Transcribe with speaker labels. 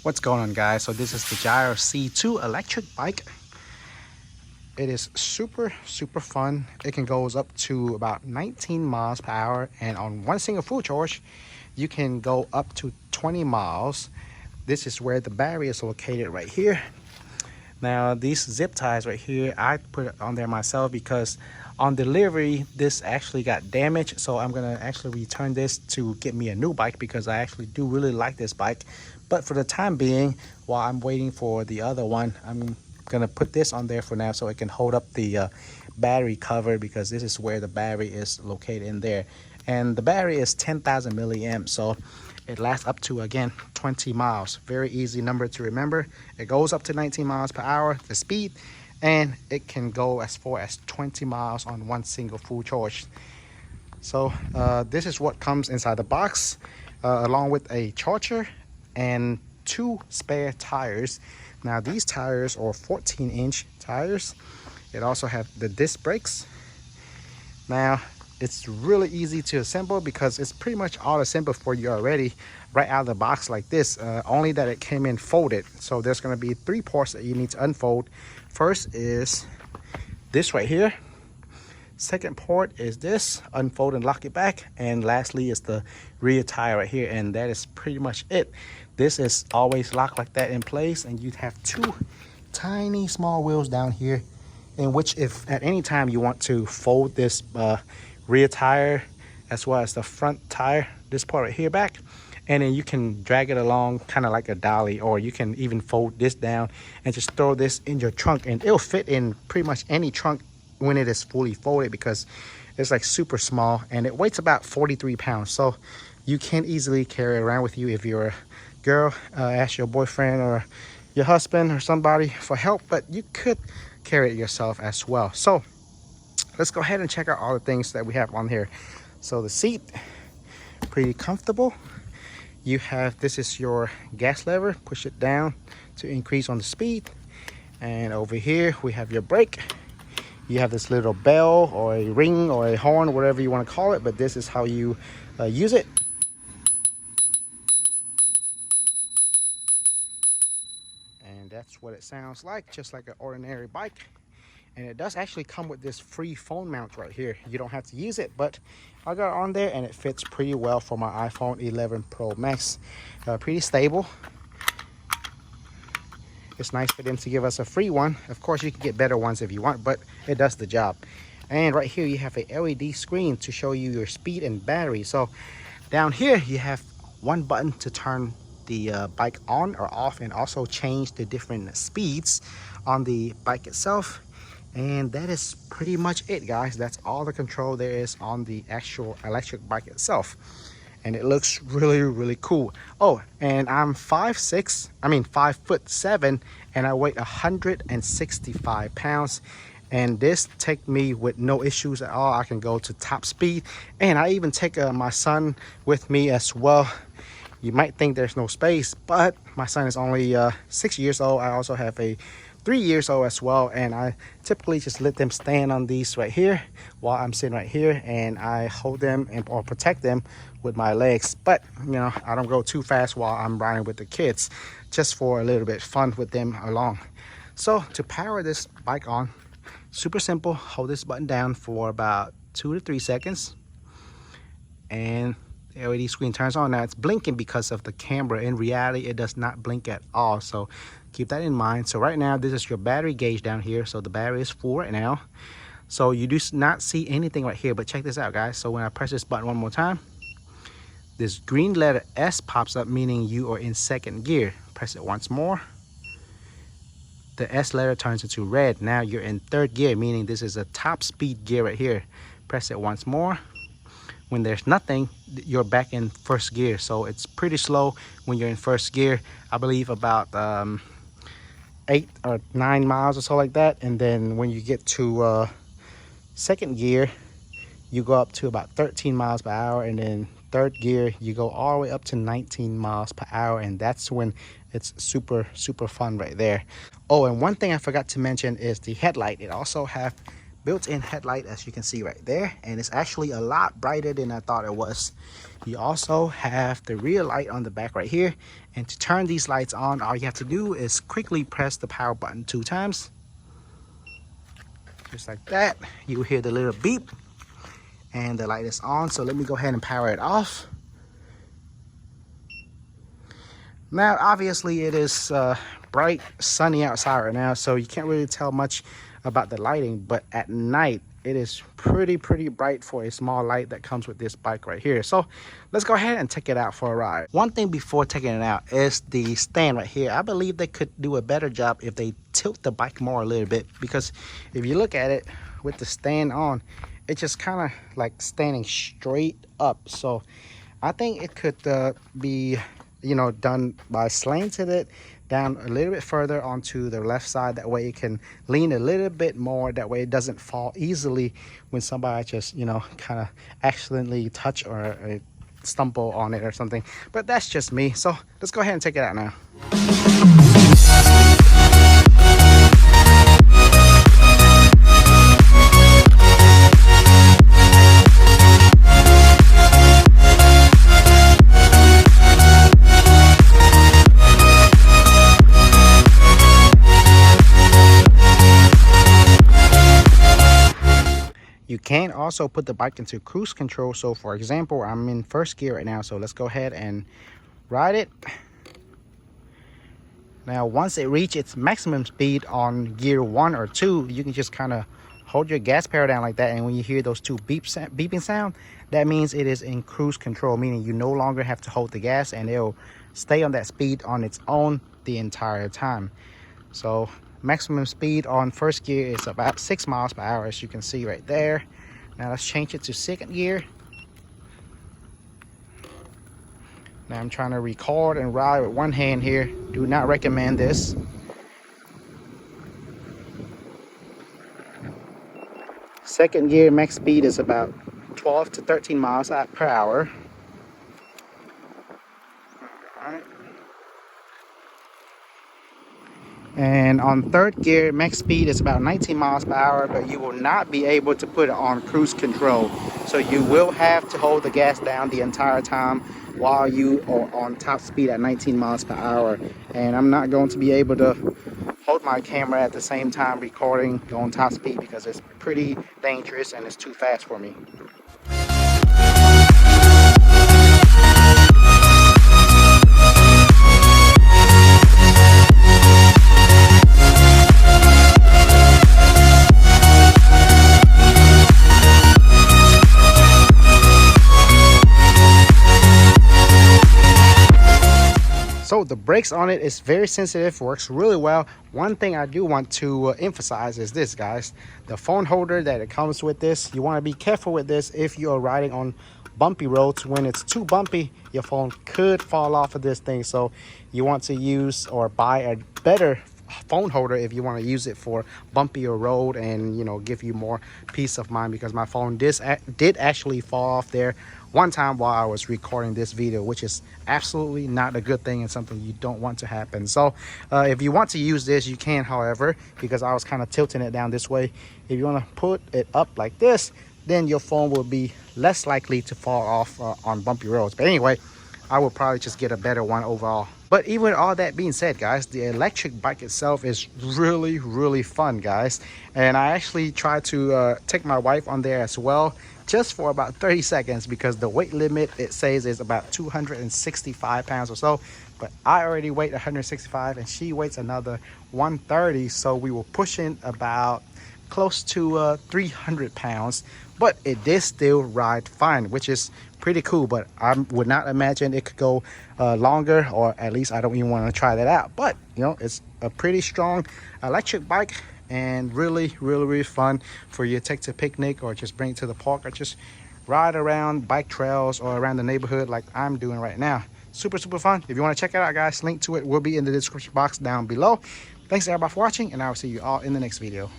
Speaker 1: What's going on, guys? So this is the Gyroor C2 Electric bike. It is super fun. It can go up to about 19 miles per hour, and on one single full charge you can go up to 20 miles. This is where the battery is located right here. Now these zip ties right here, I put it on there myself because on delivery this actually got damaged, so I'm gonna actually return this to get me a new bike because I actually do really like this bike. But for the time being, while I'm waiting for the other one, I'm gonna put this on there for now so it can hold up the battery cover, because this is where the battery is located in there. And the battery is 10,000 milliamps, so it lasts up to, again, 20 miles. Very easy number to remember. It goes up to 19 miles per hour, the speed, and it can go as far as 20 miles on one single full charge. So this is what comes inside the box, along with a charger and 2 spare tires. Now these tires are 14-inch tires. It also have the disc brakes. Now it's really easy to assemble because it's pretty much all assembled for you already right out of the box like this, only that it came in folded. So there's going to be 3 parts that you need to unfold. First is this right here. Second part is this, unfold and lock it back, and lastly is the rear tire right here, and that is pretty much it. This is always locked like that in place, and you have 2 tiny small wheels down here, in which if at any time you want to fold this rear tire as well as the front tire, this part right here back, and then you can drag it along kind of like a dolly, or you can even fold this down and just throw this in your trunk, and it'll fit in pretty much any trunk when it is fully folded, because it's like super small and it weighs about 43 pounds. So you can easily carry it around with you. If you're a girl, ask your boyfriend or your husband or somebody for help, but you could carry it yourself as well. So let's go ahead and check out all the things that we have on here. So the seat, pretty comfortable. You have, this is your gas lever, push it down to increase on the speed. And over here we have your brake. You have this little bell or a ring or a horn, whatever you want to call it, but this is how you use it. And that's what it sounds like, just like an ordinary bike. And it does actually come with this free phone mount right here. You don't have to use it, but I got it on there and it fits pretty well for my iPhone 11 Pro Max. Pretty stable. It's nice for them to give us a free one. Of course, you can get better ones if you want, but it does the job. And right here, you have a LED screen to show you your speed and battery. So down here, you have one button to turn the bike on or off, and also change the different speeds on the bike itself. And that is pretty much it, guys. That's all the control there is on the actual electric bike itself. And it looks really cool. Oh, and I'm 5'7", and I weigh 165 pounds. And this take me with no issues at all. I can go to top speed, and I even take my son with me as well. You might think there's no space, but my son is only 6 years old. I also have a 3 years old as well, and I typically just let them stand on these right here while I'm sitting right here, and I hold them or protect them with my legs. But you know, I don't go too fast while I'm riding with the kids, just for a little bit fun with them along. So to power this bike on, super simple. Hold this button down for about 2 to 3 seconds, and the LED screen turns on. Now it's blinking because of the camera. In reality, it does not blink at all, so keep that in mind. So right now, this is your battery gauge down here. So the battery is full right now. So you do not see anything right here, but check this out, guys. So when I press this button one more time, this green letter S pops up, meaning you are in second gear. Press it once more. The S letter turns into red. Now you're in third gear, meaning this is a top speed gear right here. Press it once more. When there's nothing, you're back in first gear. So it's pretty slow when you're in first gear. I believe about 8 or 9 miles or so like that. And then when you get to second gear, you go up to about 13 miles per hour. And then third gear, you go all the way up to 19 miles per hour. And that's when it's super fun right there. Oh, and one thing I forgot to mention is the headlight. It also have built-in headlight, as you can see right there, and it's actually a lot brighter than I thought it was. You also have the rear light on the back right here, and to turn these lights on, all you have to do is quickly press the power button 2 times, just like that. You hear the little beep and the light is on. So let me go ahead and power it off. Now obviously it is bright sunny outside right now, so you can't really tell much about the lighting, but at night it is pretty bright for a small light that comes with this bike right here. So let's go ahead and take it out for a ride. One thing before taking it out is the stand right here. I believe they could do a better job if they tilt the bike more a little bit, because if you look at it with the stand on, it's just kind of like standing straight up. So I think it could be, you know, done by slanting it down a little bit further onto the left side. That way it can lean a little bit more. That way it doesn't fall easily when somebody just, you know, kind of accidentally touch or stumble on it or something. But that's just me. So let's go ahead and take it out now. You can also put the bike into cruise control. So for example, I'm in first gear right now, so let's go ahead and ride it. Now once it reaches its maximum speed on gear 1 or 2, you can just kind of hold your gas pedal down like that, and when you hear those 2 beeping sound, that means it is in cruise control, meaning you no longer have to hold the gas, and it'll stay on that speed on its own the entire time. So maximum speed on first gear is about 6 miles per hour, as you can see right there. Now let's change it to second gear. Now I'm trying to record and ride with one hand here. Do not recommend this. Second gear max speed is about 12 to 13 miles per hour. All right. And on third gear, max speed is about 19 miles per hour, but you will not be able to put it on cruise control. So you will have to hold the gas down the entire time while you are on top speed at 19 miles per hour. And I'm not going to be able to hold my camera at the same time recording on top speed, because it's pretty dangerous and it's too fast for me. So the brakes on it is very sensitive, works really well. One thing I do want to emphasize is this, guys. The phone holder that it comes with this, you want to be careful with this if you are riding on bumpy roads. When it's too bumpy, your phone could fall off of this thing. So you want to use or buy a better phone holder if you want to use it for bumpier road and, you know, give you more peace of mind, because my phone did actually fall off there one time while I was recording this video, which is absolutely not a good thing and something you don't want to happen. So if you want to use this, you can, however, because I was kind of tilting it down this way. If you want to put it up like this, then your phone will be less likely to fall off on bumpy roads. But anyway, I would probably just get a better one overall. But even with all that being said, guys, the electric bike itself is really fun, guys. And I actually tried to take my wife on there as well, just for about 30 seconds, because the weight limit, it says, is about 265 pounds or so. But I already weigh 165 and she weighs another 130. So we were pushing about close to 300 pounds, but it did still ride fine, which is pretty cool. But I would not imagine it could go longer, or at least I don't even want to try that out. But you know, it's a pretty strong electric bike and really fun for you to take to picnic, or just bring it to the park, or just ride around bike trails or around the neighborhood like I'm doing right now. Super fun. If you want to check it out, guys, link to it will be in the description box down below. Thanks everybody for watching, and I will see you all in the next video.